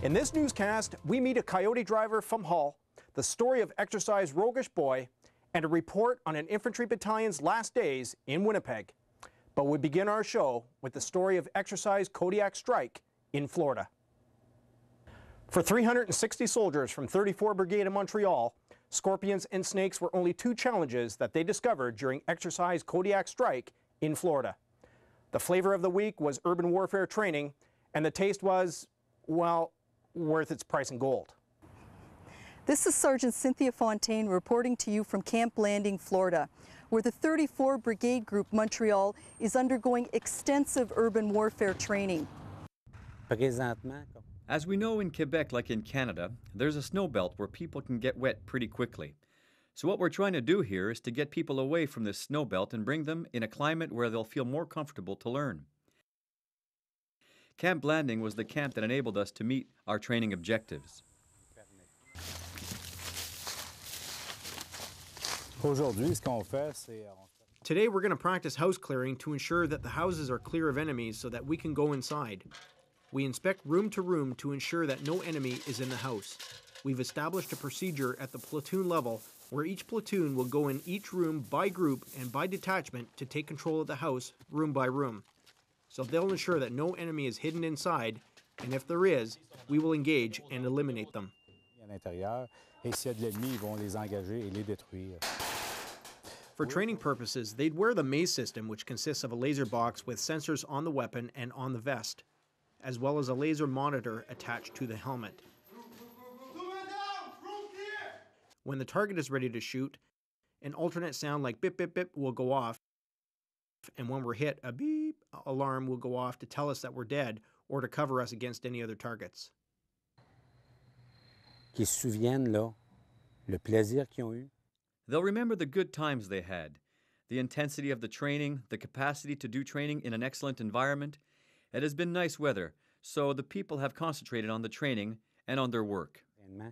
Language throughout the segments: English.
In this newscast, we meet a coyote driver from Hull, the story of exercise Roguish Boy, and a report on an infantry battalion's last days in Winnipeg. But we begin our show with the story of exercise Kodiak Strike in Florida. For 360 soldiers from 34 Brigade in Montreal, scorpions and snakes were only two challenges that they discovered during exercise Kodiak Strike in Florida. The flavor of the week was urban warfare training, and the taste was, well, worth its price in gold. This is Sergeant Cynthia Fontaine reporting to you from Camp Landing, Florida, where the 34 Brigade Group Montreal is undergoing extensive urban warfare training. As we know in Quebec, like in Canada, there's a snow belt where people can get wet pretty quickly. So what we're trying to do here is to get people away from this snow belt and bring them in a climate where they'll feel more comfortable to learn. Camp Landing was the camp that enabled us to meet our training objectives. Today we're going to practice house clearing to ensure that the houses are clear of enemies so that we can go inside. We inspect room to room to ensure that no enemy is in the house. We've established a procedure at the platoon level where each platoon will go in each room by group and by detachment to take control of the house room by room. So they'll ensure that no enemy is hidden inside, and if there is, we will engage and eliminate them. For training purposes, they'd wear the maze system, which consists of a laser box with sensors on the weapon and on the vest, as well as a laser monitor attached to the helmet. When the target is ready to shoot, an alternate sound like bip bip bip will go off, and when we're hit, a beep alarm will go off to tell us that we're dead or to cover us against any other targets. They'll remember the good times they had, the intensity of the training, the capacity to do training in an excellent environment. It has been nice weather, so the people have concentrated on the training and on their work. In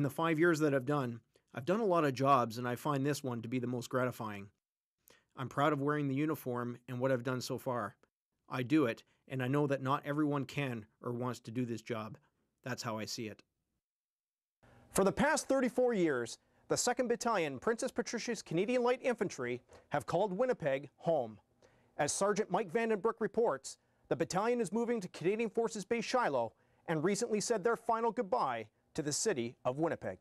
the 5 years that I've done a lot of jobs, and I find this one to be the most gratifying. I'm proud of wearing the uniform and what I've done so far. I do it, and I know that not everyone can or wants to do this job. That's how I see it. For the past 34 years, the 2nd Battalion, Princess Patricias Canadian Light Infantry, have called Winnipeg home. As Sergeant Mike Vandenbroek reports, the battalion is moving to Canadian Forces Base Shilo and recently said their final goodbye to the city of Winnipeg.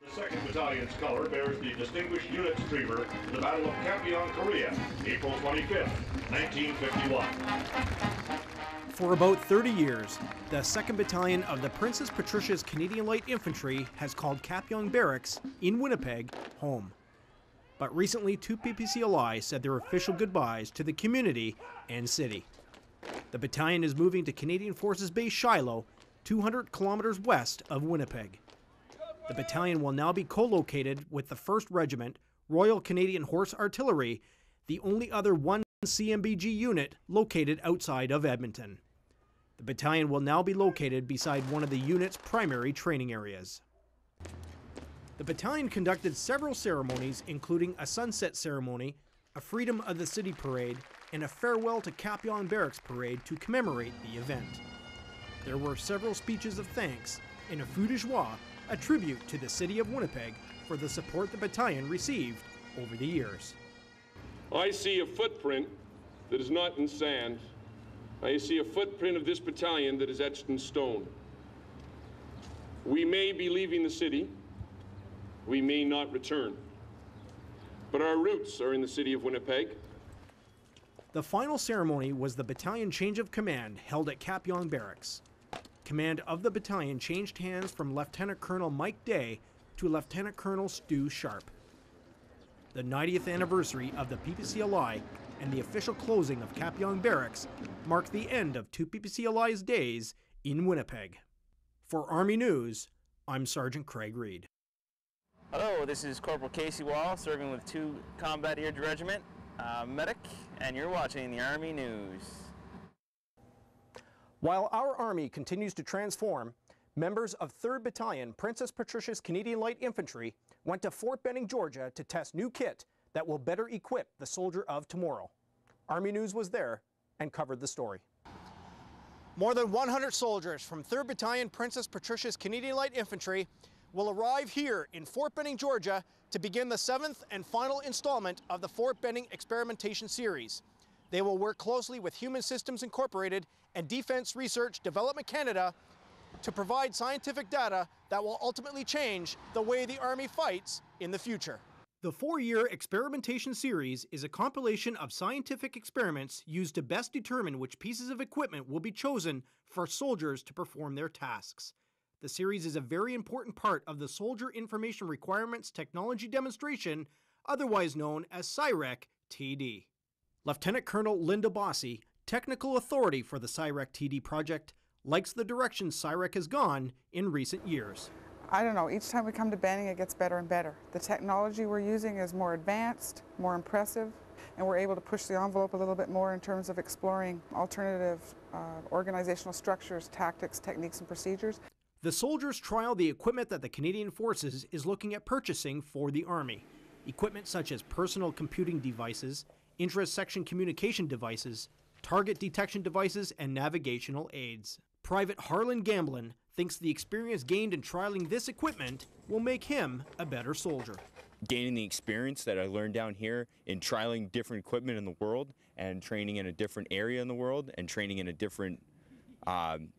The 2nd Battalion's color bears the Distinguished Unit Streamer in the Battle of Campion, Korea, April 25th, 1951. For about 30 years, the 2nd Battalion of the Princess Patricias Canadian Light Infantry has called Kapyong Barracks in Winnipeg home. But recently, 2 PPCLI said their official goodbyes to the community and city. The battalion is moving to Canadian Forces Base Shilo, 200 kilometers west of Winnipeg. The battalion will now be co-located with the 1st Regiment, Royal Canadian Horse Artillery, the only other 1 CMBG unit located outside of Edmonton. The battalion will now be located beside one of the unit's primary training areas. The battalion conducted several ceremonies, including a sunset ceremony, a Freedom of the City parade, and a Farewell to Kapyong Barracks parade to commemorate the event. There were several speeches of thanks and a feu de joie, a tribute to the city of Winnipeg for the support the battalion received over the years. I see a footprint that is not in sand. I see a footprint of this battalion that is etched in stone. We may be leaving the city. We may not return. But our roots are in the city of Winnipeg. The final ceremony was the battalion change of command held at Kapyong Barracks. Command of the battalion changed hands from Lieutenant Colonel Mike Day to Lieutenant Colonel Stu Sharp. The 90th anniversary of the PPCLI and the official closing of Kapyong Barracks marked the end of 2 PPCLI's days in Winnipeg. For Army News, I'm Sergeant Craig Reid. Hello, this is Corporal Casey Wall, serving with 2 Combat Air Regiment, medic, and you're watching the Army News. While our Army continues to transform, members of 3rd Battalion, Princess Patricias Canadian Light Infantry, went to Fort Benning, Georgia to test new kit that will better equip the soldier of tomorrow. Army News was there and covered the story. More than 100 soldiers from 3rd Battalion Princess Patricias Canadian Light Infantry will arrive here in Fort Benning, Georgia to begin the 7th and final installment of the Fort Benning Experimentation Series. They will work closely with Human Systems Incorporated and Defense Research Development Canada to provide scientific data that will ultimately change the way the Army fights in the future. The 4-year Experimentation Series is a compilation of scientific experiments used to best determine which pieces of equipment will be chosen for soldiers to perform their tasks. The series is a very important part of the Soldier Information Requirements Technology Demonstration, otherwise known as SIREQ TD. Lieutenant Colonel Linda Bossi, technical authority for the SIREQ TD project, likes the direction SIREQ has gone in recent years. I don't know, each time we come to Benning it gets better and better. The technology we're using is more advanced, more impressive, and we're able to push the envelope a little bit more in terms of exploring alternative organizational structures, tactics, techniques, and procedures. The soldiers trial the equipment that the Canadian Forces is looking at purchasing for the Army. Equipment such as personal computing devices, intra-section communication devices, target detection devices, and navigational aids. Private Harlan Gamblin thinks the experience gained in trialing this equipment will make him a better soldier. Gaining the experience that I learned down here in trialing different equipment in the world and training in a different area in the world and training in a different kind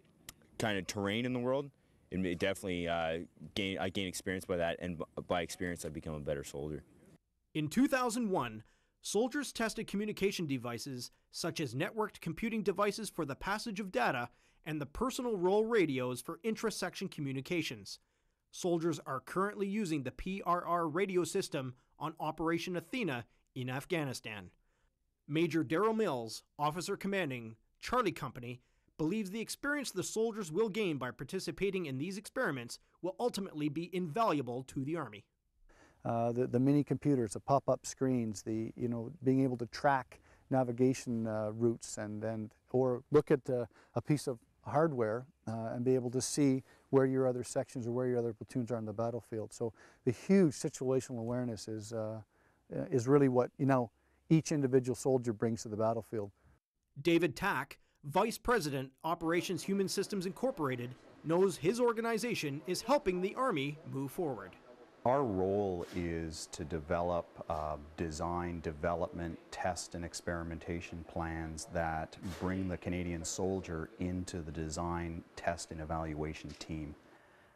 of terrain in the world, it definitely I gain experience by that, and by experience I become a better soldier. In 2001, soldiers tested communication devices such as networked computing devices for the passage of data and the personal role radios for intra-section communications. Soldiers are currently using the PRR radio system on Operation Athena in Afghanistan. Major Daryl Mills, officer commanding Charlie Company, believes the experience the soldiers will gain by participating in these experiments will ultimately be invaluable to the Army. The mini computers, the pop-up screens, being able to track navigation routes or look at a piece of hardware and be able to see where your other sections or where your other platoons are on the battlefield. So the huge situational awareness is really what each individual soldier brings to the battlefield. David Tack, Vice President, Operations Human Systems Incorporated, knows his organization is helping the Army move forward. Our role is to develop design, development, test, and experimentation plans that bring the Canadian soldier into the design, test, and evaluation team.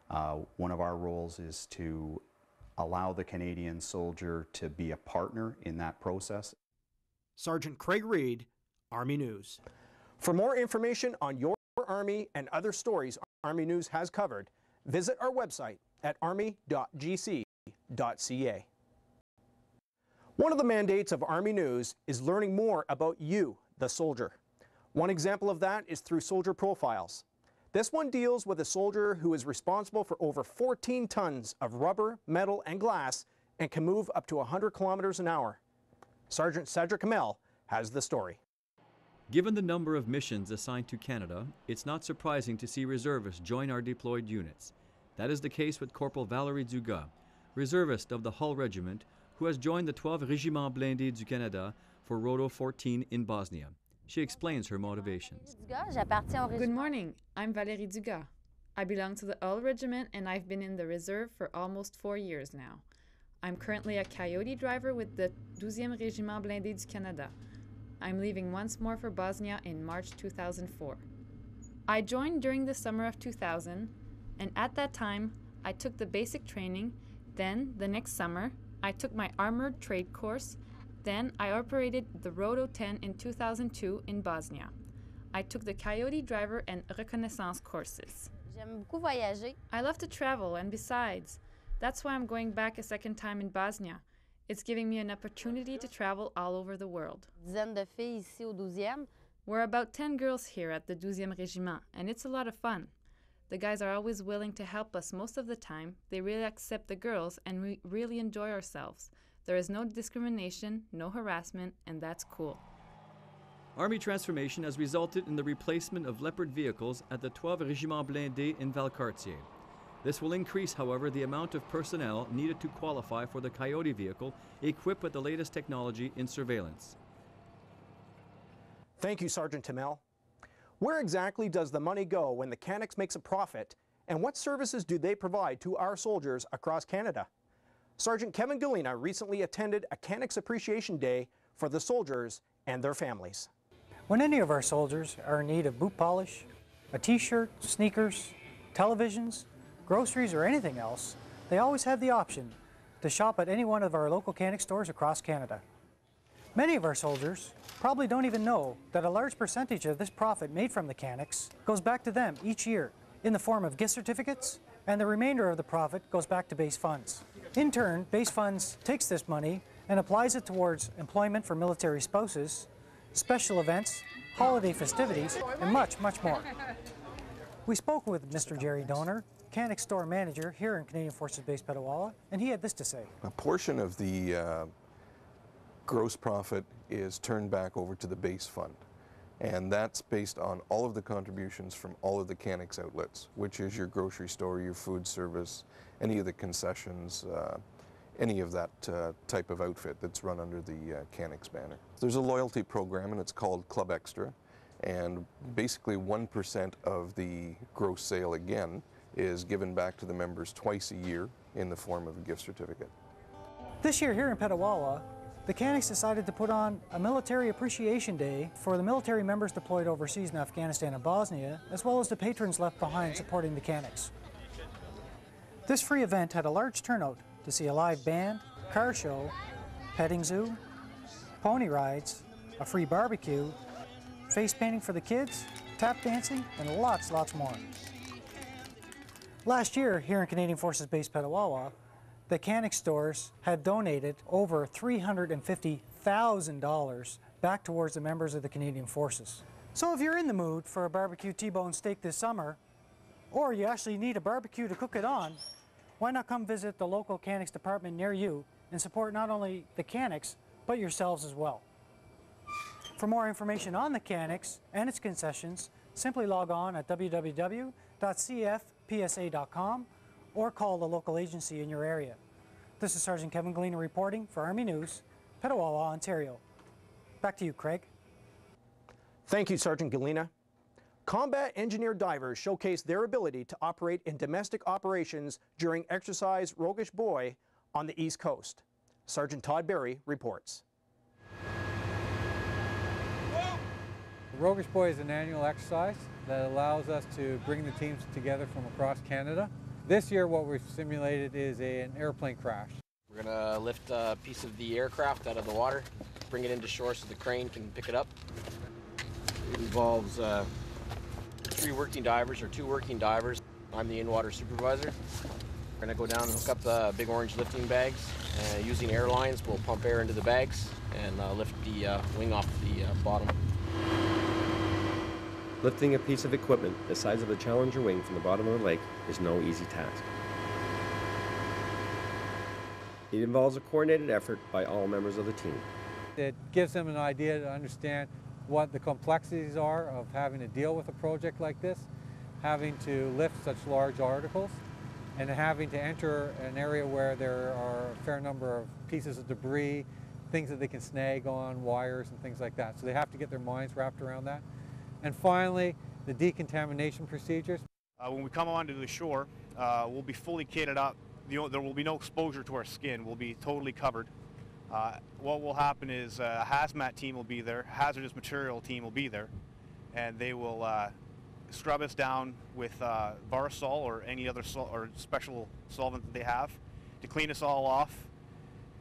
One of our roles is to allow the Canadian soldier to be a partner in that process. Sergeant Craig Reid, Army News. For more information on your Army and other stories Army News has covered, visit our website at army.gc.ca. One of the mandates of Army News is learning more about you, the soldier. One example of that is through soldier profiles. This one deals with a soldier who is responsible for over 14 tons of rubber, metal, and glass and can move up to 100 kilometers an hour. Sergeant Cedric Hamel has the story. Given the number of missions assigned to Canada, it's not surprising to see reservists join our deployed units. That is the case with Corporal Valerie Dugas, reservist of the Hull Regiment, who has joined the 12 Regiment Blindé du Canada for Roto 14 in Bosnia. She explains her motivations. Good morning, I'm Valerie Dugas. I belong to the Hull Regiment and I've been in the reserve for almost 4 years now. I'm currently a coyote driver with the 12e Regiment Blindé du Canada. I'm leaving once more for Bosnia in March 2004. I joined during the summer of 2000, and at that time, I took the basic training. Then, the next summer, I took my armored trade course. Then, I operated the Roto 10 in 2002 in Bosnia. I took the coyote driver and reconnaissance courses. I love to travel, and besides, that's why I'm going back a second time in Bosnia. It's giving me an opportunity to travel all over the world. We're about 10 girls here at the 12e Regiment, and it's a lot of fun. The guys are always willing to help us most of the time. They really accept the girls, and we really enjoy ourselves. There is no discrimination, no harassment, and that's cool. Army transformation has resulted in the replacement of Leopard vehicles at the 12 Regiment Blindé in Valcartier. This will increase, however, the amount of personnel needed to qualify for the Coyote vehicle equipped with the latest technology in surveillance. Thank you, Sergeant Tamel. Where exactly does the money go when the Cannex makes a profit, and what services do they provide to our soldiers across Canada? Sergeant Kevin Galina recently attended a Cannix Appreciation Day for the soldiers and their families. When any of our soldiers are in need of boot polish, a t-shirt, sneakers, televisions, groceries, or anything else, they always have the option to shop at any one of our local Cannix stores across Canada. Many of our soldiers probably don't even know that a large percentage of this profit made from the Cannix goes back to them each year in the form of gift certificates, and the remainder of the profit goes back to base funds. In turn, base funds takes this money and applies it towards employment for military spouses, special events, holiday festivities, and much, much more. We spoke with Mr. Jerry Donor, Cannix store manager here in Canadian Forces Base Petawawa, and he had this to say. A portion of the gross profit is turned back over to the base fund, and that's based on all of the contributions from all of the Cannix outlets, which is your grocery store, your food service, any of the concessions, any of that type of outfit that's run under the Cannix banner. There's a loyalty program, and it's called Club Extra, and basically 1% of the gross sale again is given back to the members twice a year in the form of a gift certificate. This year here in Petawawa, the Cannix decided to put on a Military Appreciation Day for the military members deployed overseas in Afghanistan and Bosnia, as well as the patrons left behind supporting the Cannix. This free event had a large turnout to see a live band, car show, petting zoo, pony rides, a free barbecue, face painting for the kids, tap dancing, and lots more. Last year, here in Canadian Forces Base Petawawa, the Cannix stores had donated over $350,000 back towards the members of the Canadian Forces. So if you're in the mood for a barbecue T-bone steak this summer, or you actually need a barbecue to cook it on, why not come visit the local Cannix department near you and support not only the Cannix, but yourselves as well. For more information on the Cannix and its concessions, simply log on at www.cfpsa.com or call the local agency in your area. This is Sergeant Kevin Galina reporting for Army News, Petawawa, Ontario. Back to you, Craig. Thank you, Sergeant Galina. Combat engineer divers showcased their ability to operate in domestic operations during exercise Roguish Boy on the East Coast. Sergeant Todd Berry reports. Roguish Boy is an annual exercise that allows us to bring the teams together from across Canada. This year what we've simulated is an airplane crash. We're going to lift a piece of the aircraft out of the water, bring it into shore so the crane can pick it up. It involves 3 working divers or 2 working divers. I'm the in-water supervisor. We're going to go down and hook up the big orange lifting bags. Using air lines, we'll pump air into the bags and lift the wing off the bottom. Lifting a piece of equipment the size of a Challenger wing from the bottom of the lake is no easy task. It involves a coordinated effort by all members of the team. It gives them an idea to understand what the complexities are of having to deal with a project like this, having to lift such large articles, and having to enter an area where there are a fair number of pieces of debris, things that they can snag on, wires and things like that. So they have to get their minds wrapped around that. And finally, the decontamination procedures. When we come onto the shore, we'll be fully kitted up. There will be no exposure to our skin. We'll be totally covered. What will happen is a hazmat team will be there, hazardous material team will be there, and they will scrub us down with bar sol or any other or special solvent that they have to clean us all off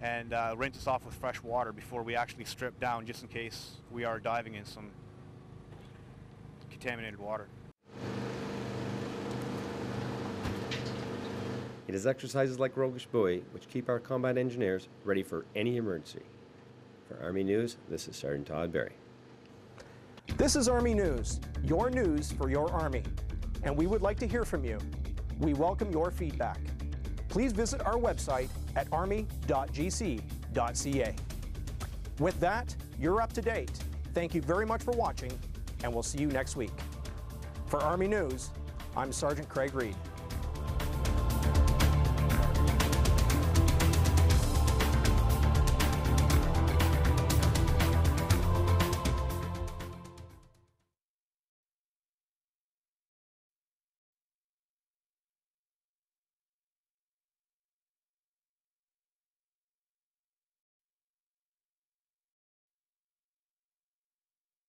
and rinse us off with fresh water before we actually strip down, just in case we are diving in some contaminated water. It is exercises like Roguish Boy which keep our combat engineers ready for any emergency. For Army News, this is Sergeant Todd Berry. This is Army News, your news for your Army, and we would like to hear from you. We welcome your feedback. Please visit our website at army.gc.ca. With that, you're up to date. Thank you very much for watching, and we'll see you next week. For Army News, I'm Sergeant Craig Reid.